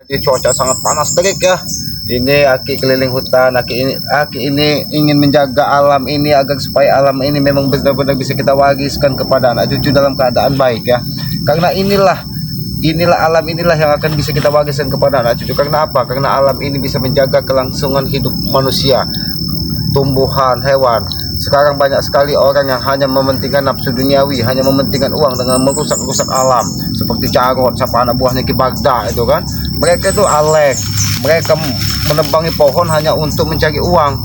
Jadi cuaca sangat panas terik ya. Ini Aki keliling hutan, Aki ini ingin menjaga alam ini agar supaya alam ini memang benar-benar bisa kita wariskan kepada anak cucu dalam keadaan baik ya. Karena inilah alam inilah yang akan bisa kita wariskan kepada anak cucu. Karena apa? Karena alam ini bisa menjaga kelangsungan hidup manusia, tumbuhan, hewan. Sekarang banyak sekali orang yang hanya mementingkan nafsu duniawi, hanya mementingkan uang dengan merusak-rusak alam, seperti Jarot, siapa anak buahnya Ki Bagda itu kan. Mereka itu alek, mereka menebangi pohon hanya untuk mencari uang.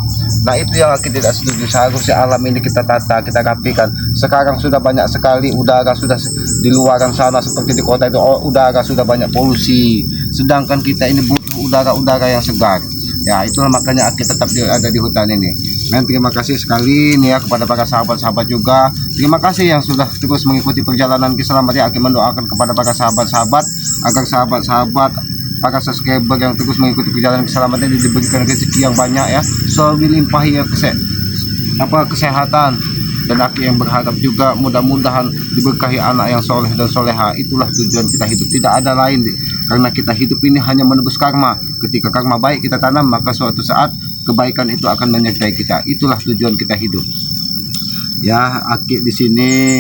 Nah itu yang kita tidak setuju. Seharusnya alam ini kita tata, kita rapikan. Sekarang sudah banyak sekali udara sudah di luaran sana, seperti di kota itu udara sudah banyak polusi, sedangkan kita ini butuh udara-udara yang segar. Ya itulah makanya Aki tetap ada di hutan ini. Dan terima kasih sekali nih ya kepada para sahabat-sahabat juga. Terima kasih yang sudah terus mengikuti perjalanan Ki Selamat ya. Aki mendoakan kepada para sahabat-sahabat agar sahabat-sahabat para subscriber yang terus mengikuti perjalanan Ki Selamat ini diberikan rezeki yang banyak ya, selalu dilimpahi ya kesehatan. Dan Aki yang berharap juga mudah-mudahan diberkahi anak yang soleh dan soleha. Itulah tujuan kita hidup, tidak ada lain. Karena kita hidup ini hanya menebus karma. Ketika karma baik kita tanam, maka suatu saat kebaikan itu akan menyertai kita. Itulah tujuan kita hidup. Ya, Aki di sini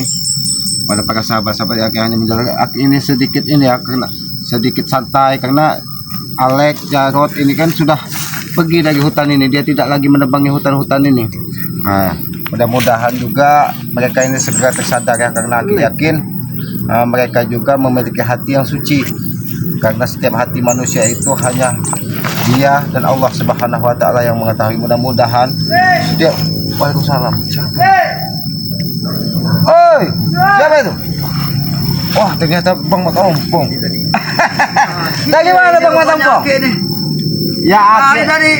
pada para sahabat-sahabat ya, Aki hanya menjalankan. Aki ini sedikit ini ya, karena sedikit santai karena Alek Jarot ini kan sudah pergi dari hutan ini. Dia tidak lagi menebangi hutan-hutan ini. Nah, mudah-mudahan juga mereka ini segera tersadar ya, karena Aki yakin mereka juga memiliki hati yang suci. Karena setiap hati manusia itu hanya Dia dan Allah Subhanahu wa taala yang mengetahui. Mudah-mudahan setiap Waalaikumsalam. Oi, siapa itu? Wah, ternyata Bang Matompong. Dari mana Bang Matompong? Ya, Aki dari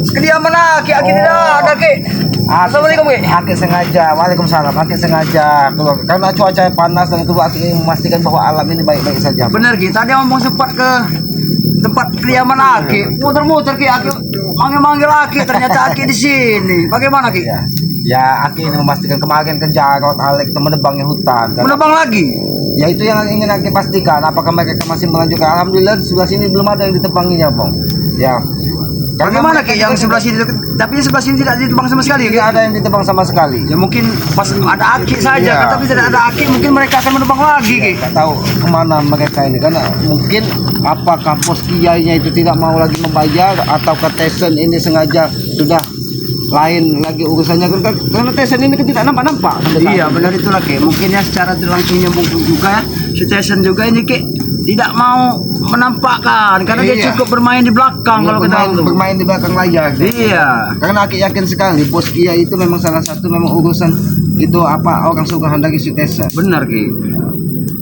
kediaman Aki tidak ada Ki. Assalamualaikum Ki. Aki sengaja. Waalaikumsalam. Aki sengaja keluar karena cuaca panas dan itu Aki memastikan bahwa alam ini baik-baik saja. Benar Ki. Tadi ngomong sempat ke tempat kediaman Aki. Muter-muter Ki. Aki manggil-manggil Aki. Ternyata Aki di sini. Bagaimana Ki? Ya, Aki ini memastikan kemarin ke Jarot, Alek itu menebangi hutan. Menebang lagi? Ya itu yang ingin Aki pastikan. Apakah mereka masih melanjutkan? Alhamdulillah di sebelah sini belum ada yang ditebanginya, Bang. Ya. Bagaimana Ki yang sebelah sini? Tapi sebelah sini tidak ditebang sama sekali. Tidak ada yang ditebang sama sekali. Ya mungkin pas ada Aki saja, Iya. tapi tidak ada Aki mungkin mereka akan menebang lagi Ki. Tak tahu kemana mereka ini, karena mungkin apakah pos kiainya itu tidak mau lagi membayar atau ke Tesen ini sengaja sudah lain lagi urusannya, karena Tesen ini kan tidak nampak-nampak. Iya benar itu lagi. Mungkin ya secara langsung nyambung juga ya. Station juga ini Ki tidak mau menampakkan karena dia cukup bermain di belakang. Kalau kita bermain di belakang layar. Iya. Karena Aki yakin sekali bos kiai itu memang salah satu memang urusan itu apa orang suruhan dari si Tesen. Benar Ki.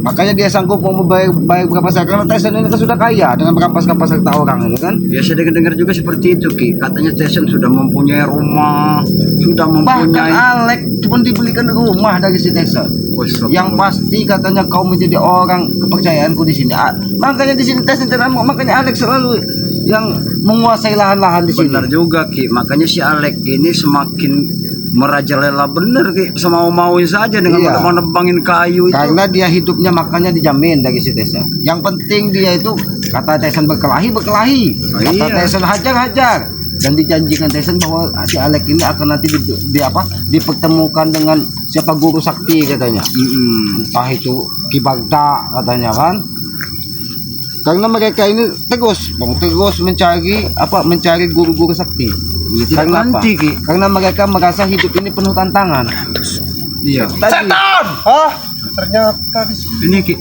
Makanya dia sanggup mau membayar berapa saja, karena Tesen ini kan sudah kaya dengan merampas-rampas harta orang ini kan. Biasa dengar juga seperti itu Ki. Katanya Tesen sudah mempunyai rumah, sudah mempunyai. Bahkan Alek cuma dibelikan rumah dari si Tesen. Yang pasti katanya kau menjadi orang kepercayaanku di sini. Makanya di sini Tesen makanya Alek selalu yang menguasai lahan-lahan di sini. Benar juga Ki. Makanya si Alek ini semakin merajalela bener Ki, semau-mauin saja dengan menebangin kayu itu. Karena dia hidupnya makanya dijamin dari si Tesen. Yang penting dia itu kata Tesen berkelahi. Kata Tesen hajar. Dan dijanjikan Tesen bahwa si Alek ini akan nanti dipertemukan dengan siapa guru sakti katanya. Entah itu Ki Bagda katanya kan. Karena mereka ini terus mencari guru-guru sakti. Karena apa? Karena mereka merasa hidup ini penuh tantangan. Iya. Setan! Ternyata di sini. Ini Ki.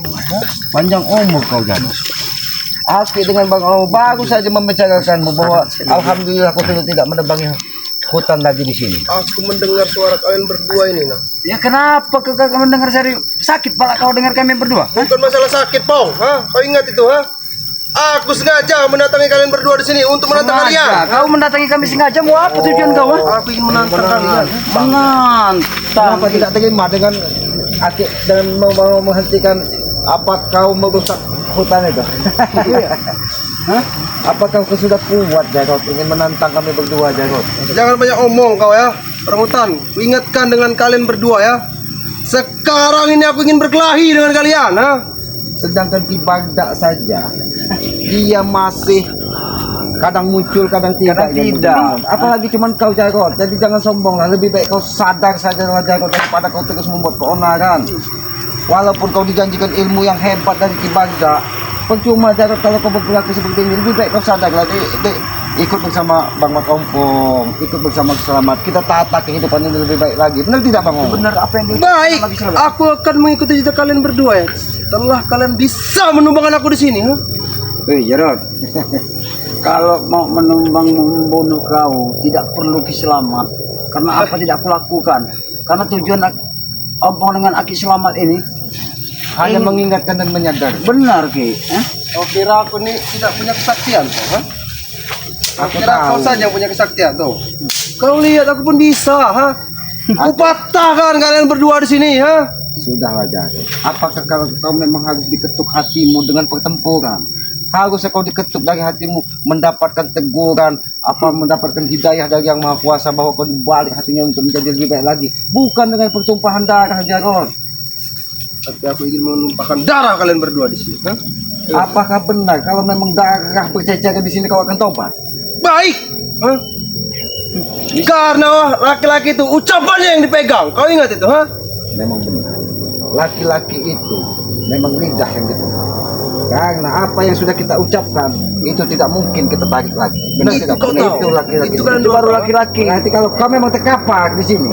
Panjang umur kau kan. Aki dengan Bang Om baru saja membicarakanmu bahwa alhamdulillah kau sudah tidak menebangi hutan lagi di sini. Aku mendengar suara kalian berdua ini, nah. Ya kenapa kau mendengar dari sakit pala kau dengar kami berdua? Bukan masalah sakit, Pong. Kau ingat itu, Aku sengaja mendatangi kalian berdua di sini untuk menantang kalian. Kau mendatangi kami sengaja mau apa tujuan kau? Aku ingin menantang kalian. Menantang. Kenapa tidak terima dengan Aki dan mau menghentikan apa kau merusak hutan itu? Apakah kau sudah kuat Jarot ingin menantang kami berdua Jarot? Jangan banyak omong kau ya, orang hutan. Ku ingatkan dengan kalian berdua ya. Sekarang ini aku ingin berkelahi dengan kalian, Sedangkan Ki Bagda saja dia masih kadang muncul, kadang tidak. Kadang tidak. Apalagi cuman kau Jarod. Jadi jangan sombong lah. Lebih baik kau sadar saja lah Jarod daripada kau terus membuat keonaran. Walaupun kau dijanjikan ilmu yang hebat dari Ki Bagda, percuma Jarod kalau kau berperilaku seperti ini. Lebih baik kau sadar lah. Ikut bersama Bang Matompong, ikut bersama Selamat. Kita tata kehidupan ini lebih baik lagi. Benar tidak Bang? Benar apa yang Baik, aku akan mengikuti jejak kalian berdua ya. Setelah kalian bisa menumbangkan aku di sini, ha? Jarod. Kalau mau menumbang membunuh kau, tidak perlu Ki Selamat. Karena apa tidak aku lakukan? Karena tujuan Ompong dengan Aki Selamat ini Hanya mengingatkan dan menyadar. benar Ki. Kau kira aku ini tidak punya kesaktian, ha? Aku Kira kau tahu. saja yang punya kesaktian tuh. Kau lihat aku pun bisa, ha? Aku patahkan kalian berdua di sini, ha? Sudahlah Jarod. Apakah kalau kau memang harus diketuk hatimu dengan pertempuran? Harusnya kau diketuk dari hatimu, mendapatkan teguran, mendapatkan hidayah dari Yang Maha Kuasa bahwa kau dibalik hatinya untuk menjadi lebih baik lagi. Bukan dengan pertumpahan darah Jarod. Tapi aku ingin menumpahkan darah kalian berdua di sini, ha? Apakah benar kalau memang darah berceceran di sini kau akan tobat? Baik, ha? Karena laki-laki itu ucapannya yang dipegang. Kau ingat itu, ha? Memang benar. Laki-laki itu memang lidah yang dipegang. Karena apa yang sudah kita ucapkan itu tidak mungkin kita tarik lagi. Benar Itu tidak? kau tahu. Itu laki-laki. Itu kan Itu baru dua- laki-laki. Nanti kalau kau memang terkapak di sini,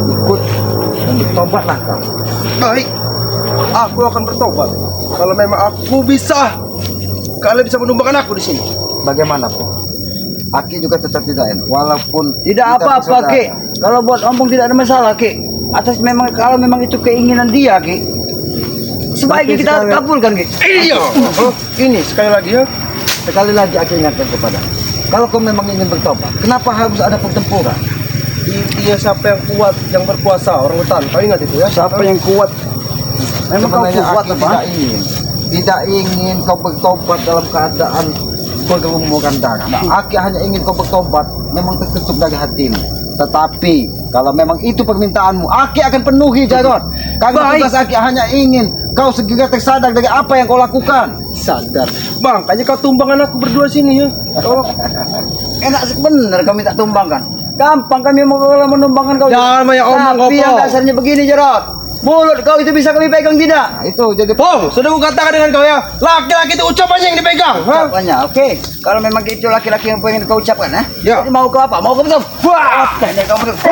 ikut dan bertobatlah kau. Baik, aku akan bertobat. Kalau memang aku bisa, kalian bisa menumbangkan aku di sini. Bagaimanapun, Aki juga tetap tidak enak. Walaupun Tidak kita apa-apa bersaudara. Ki. Kalau buat Ompong tidak ada masalah Ki. Atas memang kalau memang itu keinginan dia Ki. Sebaiknya Tapi kita sekali- kabulkan Ki. Ini dia. Ini sekali lagi, ya. Sekali lagi Aki ingatkan kepada, kalau kau memang ingin bertobat, kenapa harus ada pertempuran? Dia siapa yang kuat, yang berkuasa, orang hutan. Kau ingat itu, ya? Siapa yang kuat? Memang kau Sebenarnya kuat Aki apa? tidak ingin kau bertobat dalam keadaan berlumuran darah. Aki hanya ingin kau bertobat memang terketuk dari hatimu. Tetapi kalau memang itu permintaanmu, Aki akan penuhi Jarod. Karena Baik. tugas Aki hanya ingin kau segera tersadar dari apa yang kau lakukan. Sadar. Bang, kayaknya kau tumbangkan aku berdua sini, ya. Oh, Enak benar kami tak tumbangkan. Gampang kami mau menumbangkan kau. Jangan banyak omong, Tapi yang Kopo. dasarnya begini Jarod. Mulut kau itu bisa kami pegang tidak? Nah, itu jadi Pong, sudah kukatakan dengan kau, ya. Laki-laki itu ucapannya yang dipegang, ha? Ucapannya, oke. Kalau memang itu laki-laki yang pengen kau ucapkan, Ya. Jadi mau kau apa? Mau kau betul? Wah, ini kau betul.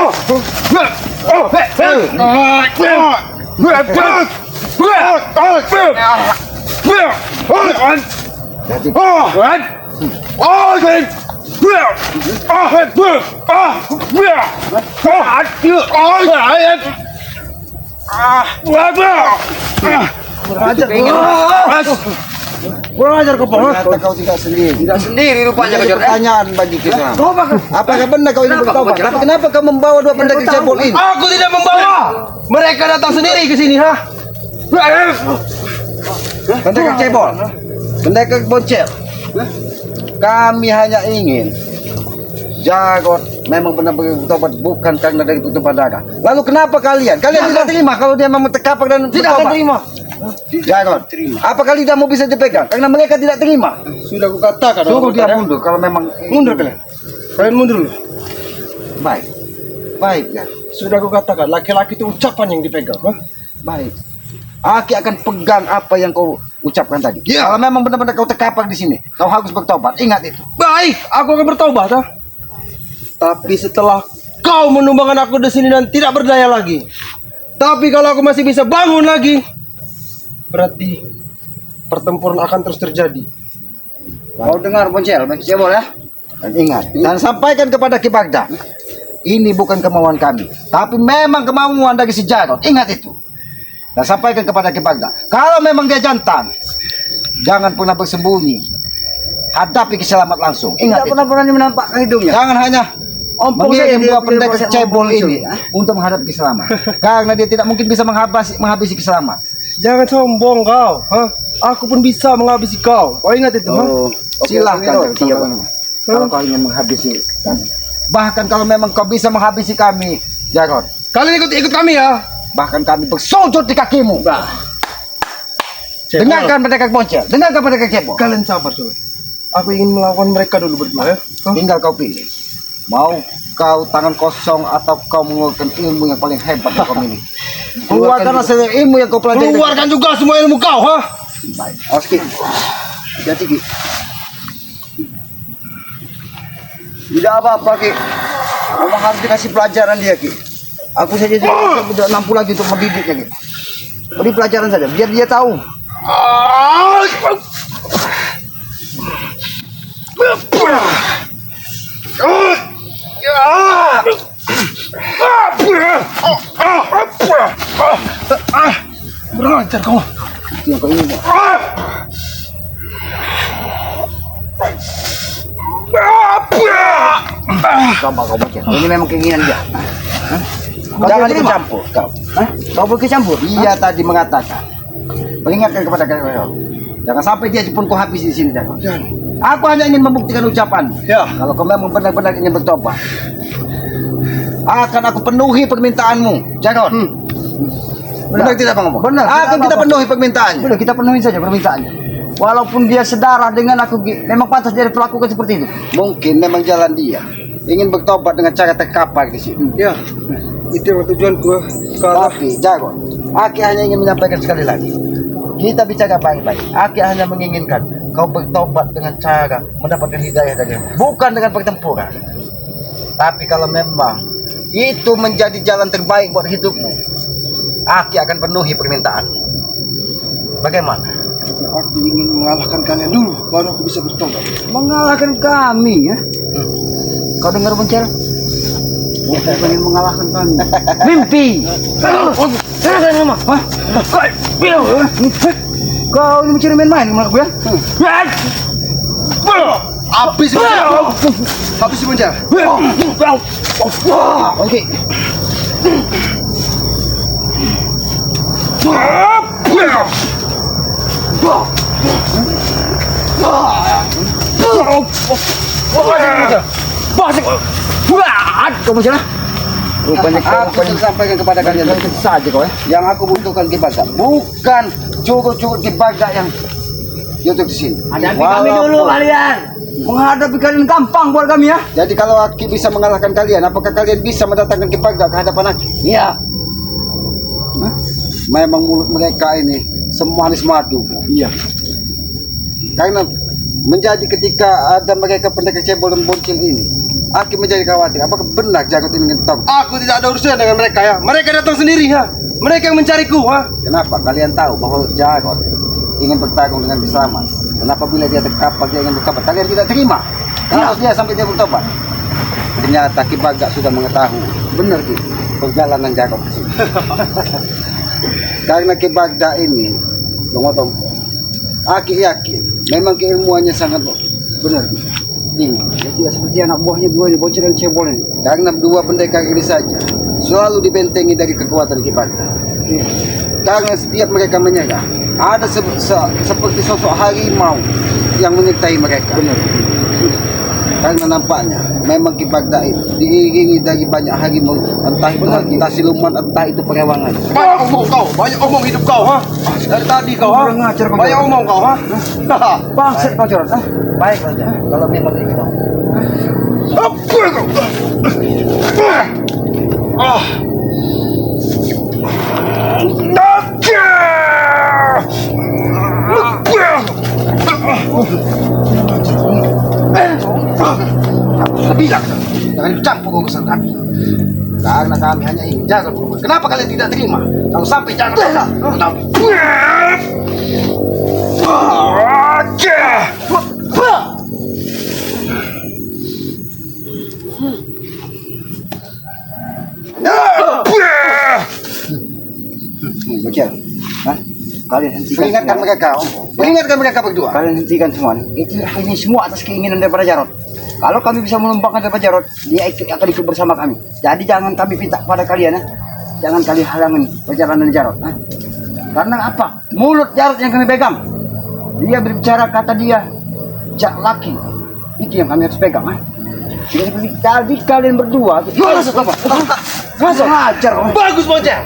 Kurang ajar kau, Pong. ternyata kau tidak sendiri. Tidak sendiri rupanya kau Jadi Jarod. pertanyaan bagi kita. Apakah? Apakah benar kau ini Kenapa bertobat? kau bertobat? Tapi kenapa kau membawa dua pendekar cebol ini? Aku tidak membawa. Mereka datang sendiri ke sini, ha? Pendekar cebol, pendekar boncel. Kami hanya ingin Jarod memang benar-benar bertobat bukan karena dari pertumpahan darah. Lalu kenapa kalian tidak terima kalau dia memang terkapak dan Tidak akan bertobat? terima. Jarod, apakah lidahmu bisa dipegang? Karena mereka tidak terima. Sudah kukatakan. Suruh dia mundur kalau memang Mundur kalian. Kalian mundur dulu. baik. Baik ya. Sudah kukatakan, laki-laki itu ucapan yang dipegang, ha? Baik. Aki akan pegang apa yang kau ucapkan tadi. Ya. Kalau memang benar-benar kau terkapak di sini, kau harus bertobat. Ingat itu. Baik, aku akan bertobat, ha? Tapi setelah kau menumbangkan aku di sini dan tidak berdaya lagi. Tapi kalau aku masih bisa bangun lagi, berarti pertempuran akan terus terjadi. Kau dengar boncel, cebol ya? Dan ingat, dan sampaikan kepada Ki Bagda, ini bukan kemauan kami, tapi memang kemauan dari si Jarod. Ingat itu. Dan sampaikan kepada Ki Bagda, kalau memang dia jantan, jangan pernah bersembunyi. Hadapi Ki Selamat langsung. Ingat Tidak itu. pernah berani menampakkan hidungnya. Jangan hanya Ompong saja mengirim dia dua dia pendekar proses cebol Ompong ini muncul, untuk menghadapi Ki Selamat. Karena dia tidak mungkin bisa menghabisi Ki Selamat. Jangan sombong kau, ha? Aku pun bisa menghabisi kau. Kau ingat itu, ha? Silahkan oke, kalau kau ingin menghabisi kami. Bahkan kalau memang kau bisa menghabisi kami, Jarod, Kalian ikut kami, ya. bahkan kami bersujud di kakimu. Cebol. Dengarkan pendekar Boncel, dengarkan pendekar Cebol. Kalian sabar coba. Aku ingin melawan mereka dulu berdua ya. Hah? Tinggal kau pilih. Mau kau tangan kosong atau kau mengeluarkan ilmu yang paling hebat yang kau miliki. Keluarkan hasil ilmu yang kau pelajari. Keluarkan juga semua ilmu kau, ha? Baik, oke. Hati-hati, Ki. Tidak apa-apa, Ki. Memang harus dikasih pelajaran dia, Ki. Aku saja sudah mampu lagi untuk mendidiknya, Ki. Beri pelajaran saja, biar dia tahu. Kurang ajar kau. Itu yang kau inginkan. Coba kau baca. Ini memang keinginan dia. Hah? Jangan ikut campur kau. Hah? Kau boleh campur. Dia tadi mengatakan. Peringatkan kepada kau. Jangan sampai dia pun kau habis di sini, jangan. Aku hanya ingin membuktikan ucapan. Ya. Kalau kau memang benar-benar ingin bertobat, akan aku penuhi permintaanmu, Jagon. Benar tidak Bang Ngomong? Benar. Akan kita penuhi permintaannya. Benar, kita penuhi saja permintaannya. Walaupun dia sedarah dengan aku, memang pantas dia diperlakukan seperti itu. Mungkin memang jalan dia ingin bertobat dengan cara terkapar di sini. Ya. Itu yang tujuanku. Kalau Tapi Jagon, Aki hanya ingin menyampaikan sekali lagi. Kita bicara baik-baik. Aki hanya menginginkan kau bertobat dengan cara mendapatkan hidayah dari Allah, bukan dengan pertempuran. Tapi kalau memang itu menjadi jalan terbaik buat hidupmu, Aki akan penuhi permintaan. Bagaimana? aku ingin mengalahkan kalian dulu, baru aku bisa bertobat. Mengalahkan kami ya? Kau dengar Boncel? Bukan ingin mengalahkan kami. Mimpi. Kau ini mencari main-main sama aku ya? Habis habis Boncel. Oke. Kau macam mana? Rupanya aku sampaikan kepada kalian saja kau ya. Yang aku butuhkan Kibaga bukan cukup Kibaga yang YouTube di sini. Hadapi kami dulu kalian. Menghadapi kalian gampang buat kami ya. Jadi kalau Aki bisa mengalahkan kalian, apakah kalian bisa mendatangkan Kibaga ke hadapan Aki? Iya. Memang mulut mereka ini semanis madu. Iya. Karena menjadi ketika ada mereka pendekar Cebol dan Boncel ini, Aki menjadi khawatir. Apakah benar Jagot ini ngetop? Aku tidak ada urusan dengan mereka ya. Mereka datang sendiri ya. Mereka yang mencariku ha. Kenapa? Kalian tahu bahwa Jagot ingin bertarung dengan Kisaman. Kenapa bila dia terkapar dia ingin bertobat? Kalian tidak terima. Kenapa dia sampai dia bertobat? Ternyata Kibaga sudah mengetahui. Benar Ki, perjalanan Jagot ke sini. Karena Kibaga ini, Bang, Aki yakin memang keilmuannya sangat benar tinggi. Dia tidak seperti anak buahnya dua ini, Boncel dan Cebol ini. Karena dua pendekar ini saja selalu dibentengi dari kekuatan Kibaga. Karena setiap mereka menyerah, ada seperti sosok harimau yang menyertai mereka. Benar. Karena nampaknya memang Kibaga itu diiringi dari banyak harimau, entah itu entah siluman, entah itu perewangan. Banyak omong kau, banyak omong hidup kau ha. Dari tadi kau ha. Banyak omong kau ha. Bangset kau Jorot. Baik saja. Kalau memang itu. Apa kau? Ah. Aku bilang, jangan campur urusan kami. Karena kami hanya ingin jaga berubah. Kenapa kalian tidak terima? Kalau sampai jaga, Bocil, kalian hentikan. Peringatkan mereka, peringatkan mereka berdua. Kalian hentikan semua. Ini semua atas keinginan daripada Jarot. Kalau kami bisa menumpangkan daripada Jarot, dia akan ikut bersama kami. Jadi jangan kami minta pada kalian, jangan kalian halangin perjalanan Jarot. Karena apa? Mulut Jarot yang kami pegang. Dia berbicara kata dia, jak laki. Itu yang kami harus pegang. Jadi kalian berdua. Masuk apa? Masuk ajar. Bagus Boncel.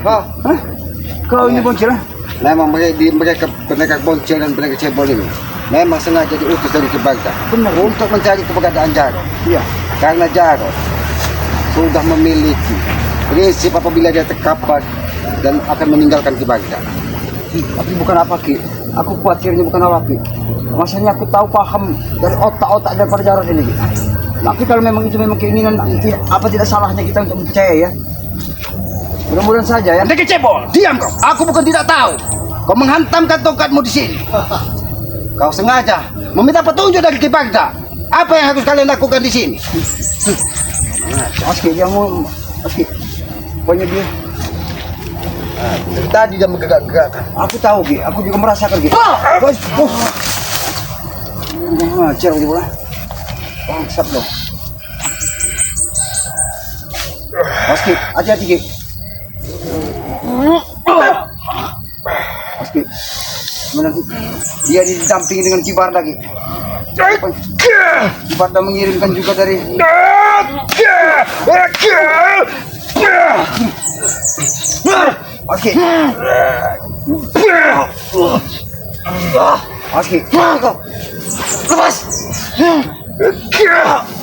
Kau ini Boncel. Memang mereka penegak bonceng dan penegak cebol ini memang sengaja diutus dari Ki Bagda untuk mencari keberadaan Jarod. Iya. Karena Jarod sudah memiliki prinsip apabila dia terkapar dan akan meninggalkan Ki Bagda. Tapi bukan apa Ki, aku khawatirnya bukan apa Ki. Maksudnya aku tahu paham dari otak-otak daripada Jarod ini Ki. Tapi kalau memang itu memang keinginan, apa tidak salahnya kita untuk percaya ya? Mudah-mudahan saja ya. Penegak cebol, diam kau. Aku bukan tidak tahu. Kau menghantamkan tongkatmu di sini. Kau sengaja meminta petunjuk dari Ki Bagda. Apa yang harus kalian lakukan di sini? Oke, dia mau oke. Pokoknya dia. Dari tadi dia menggegak-gegakkan. Aku tahu Ki, aku juga merasakan Ki. Bos. Ngajar gitu lah. Bangsat loh. Oke, hati-hati Ki. Oke. Nanti dia didampingi dengan Ki Barda Ki. Ki Barda mengirimkan juga dari Oke. Oke. Lepas. Oke.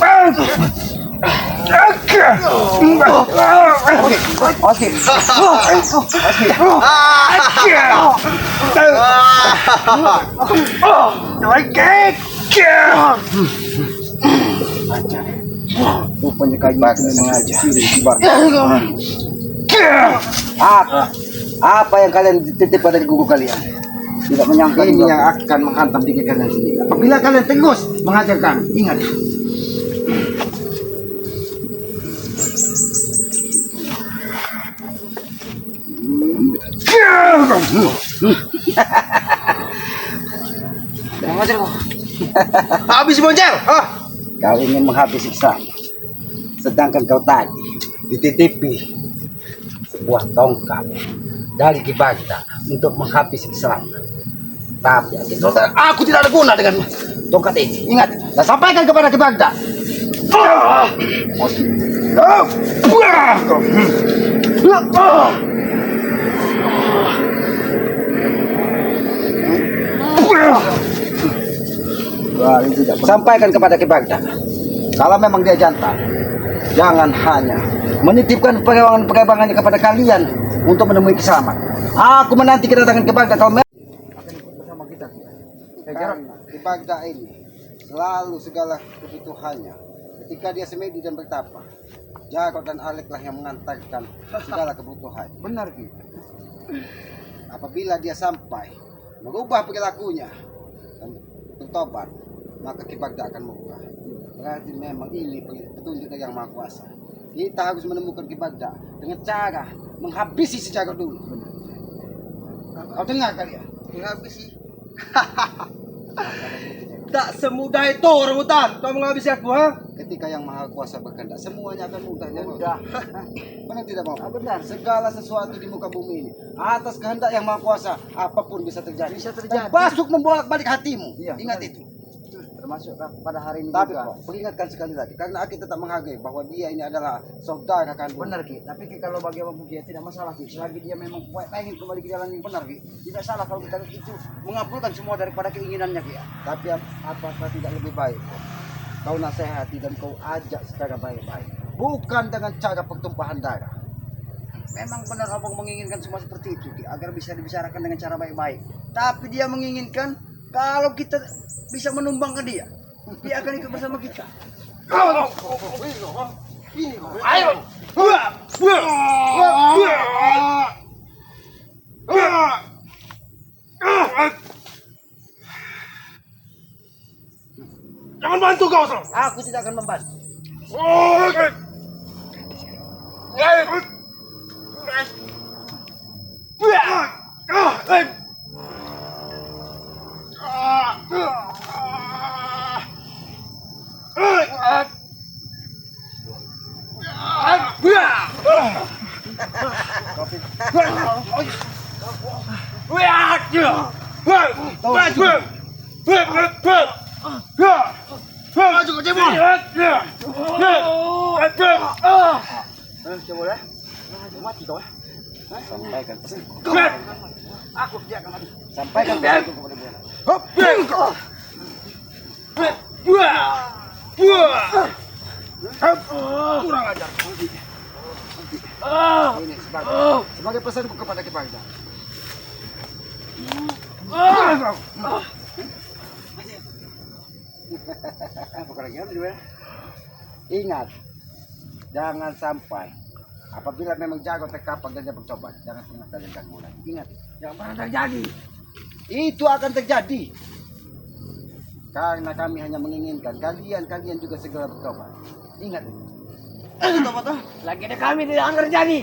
Rupanya kayu itu sengaja disebar. Apa yang kalian titip pada guru kalian? Tidak menyangka ini yang akan menghantam diri kalian sendiri. Apabila kalian tegus mengajarkan, ingat. Habis bonceng. Kau ingin menghabisi siksa, sedangkan kau tadi dititipi sebuah tongkat dari Ki Bagda untuk menghabisi Islam. Tapi aku tidak ada guna dengan tongkat ini. Ingat, dan sampaikan kepada Ki Bagda. Sampaikan kepada Ki Bagda, kalau memang dia jantan, jangan hanya menitipkan perewangan-perewangannya kepada kalian untuk menemui keselamatan. Aku menanti kedatangan Ki Bagda kalau akan ikut bersama kita. Karena Ki Bagda ini selalu segala kebutuhannya ketika dia semedi dan bertapa, Jarod dan Alek lah yang mengantarkan segala kebutuhan. Benar Ki. Apabila dia sampai merubah perilakunya dan bertobat, maka Ki Bagda akan merubah. Berarti memang ini petunjuk dari Yang Maha Kuasa. Kita harus menemukan Ki Bagda dengan cara menghabisi si Jarod dulu. Kau dengar kalian? Menghabisi. Tak semudah itu orang hutan. Kau menghabisi aku, ha? Ketika Yang Maha Kuasa berkehendak, semuanya akan mudah. Mudah. Benar tidak mau? Benar. Segala sesuatu di muka bumi ini atas kehendak Yang Maha Kuasa, apapun bisa terjadi. Bisa terjadi. Termasuk membolak-balik hatimu. Iya, Ingat benar. itu. Termasuk pada hari ini Tapi juga. kok peringatkan sekali lagi, karena aku tetap menghargai bahwa dia ini adalah saudara kandung. Benar Ki, tapi Ki, kalau bagaimana dia tidak masalah Ki, selagi dia memang pengen kembali ke jalan yang benar Ki, tidak salah kalau kita itu mengabulkan semua daripada keinginannya Ki. Tapi apakah tidak lebih baik kau nasihati dan kau ajak secara baik-baik, bukan dengan cara pertumpahan darah? Memang benar abang menginginkan semua seperti itu Ki, agar bisa dibicarakan dengan cara baik-baik. Tapi dia menginginkan kalau kita bisa menumbangkan dia akan ikut bersama kita. Ayo. Jangan bantu kau, Sam. Aku tidak akan membantu. Oke. Coba ya. Mati kau ya. Sampaikan pesan. Aku tidak akan mati. Sampaikan pesanku kepada Buana. Hop, bengkok. Buah. Buah. Hop, kurang ajar. Ini sebagai pesanku kepada Kipagda. Bukan lagi apa dia? Ingat, jangan sampai apabila memang jago terkapar dan dia bertobat, jangan pernah kalian ganggu lagi. Ingat, Jangan pernah terjadi. itu akan terjadi. Karena kami hanya menginginkan kalian juga segera bertobat. Ingat itu. Lagi ada kami tidak akan terjadi.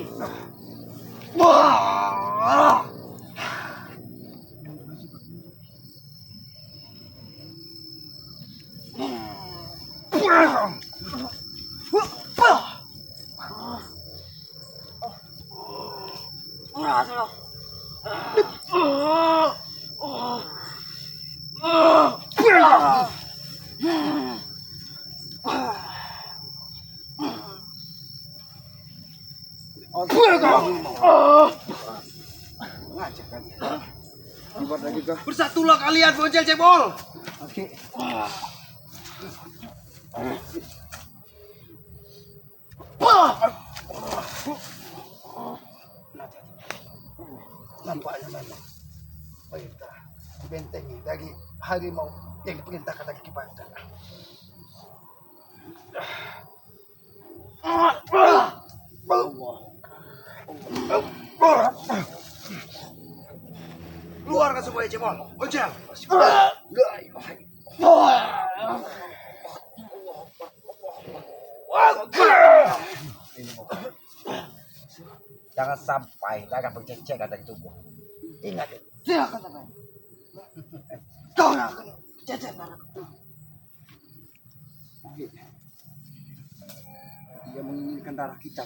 Ngajak kalian. Buat lagi kah? Bersatulah kalian bocil cebol. Oke. Nampaknya memang perintah dibentengi dari harimau yang diperintahkan dari Kipagda. Keluarkan semua cebol. Bocil. Jangan sampai darah berceceran dari tubuh. Ingat itu. Tidak akan terjadi. Kau yang akan cacat anak. Dia menginginkan darah kita.